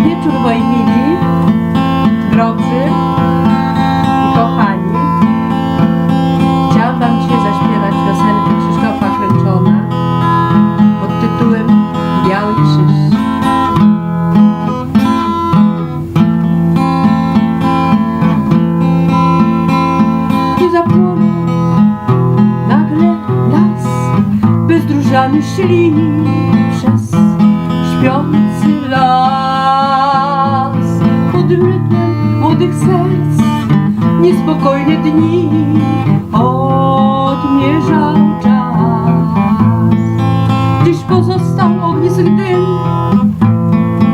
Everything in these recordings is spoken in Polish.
wieczór, moi mili, drodzy i kochani. Chciałam wam dzisiaj zaśpiewać piosenkę Krzysztofa Klęczona pod tytułem Biały Krzyż. I zapłonął nagle las, bezdróżany ślini przez śpiący las. Pod rytmem młodych serc niespokojne dni odmierzał czas. Dziś pozostał ognisk dym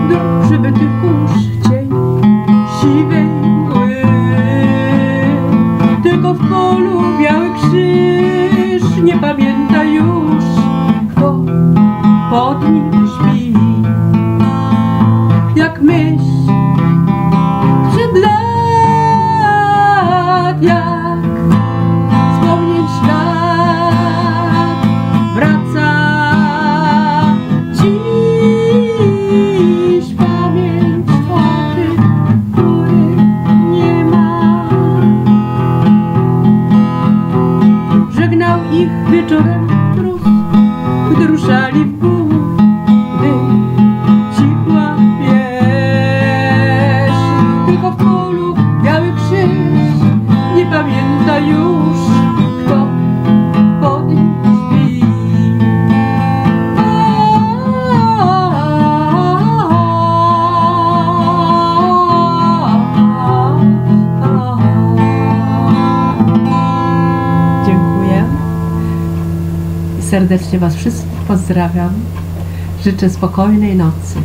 do przebytych kurz cień siwej mgły. Tylko w polu biały krzyż nie pamięta już, kto pod nim śpi. Jak myśl przed lat, jak wspomnieć lat, wraca dziś pamięć o tych, których nie ma. Żegnał ich wieczorem mróz, gdy ruszali w gór, gdy cichła wieś. Tylko w polu biały krzyż nie pamięta już, kto pod nim śpi. Dziękuję i serdecznie was wszystkich pozdrawiam. Życzę spokojnej nocy.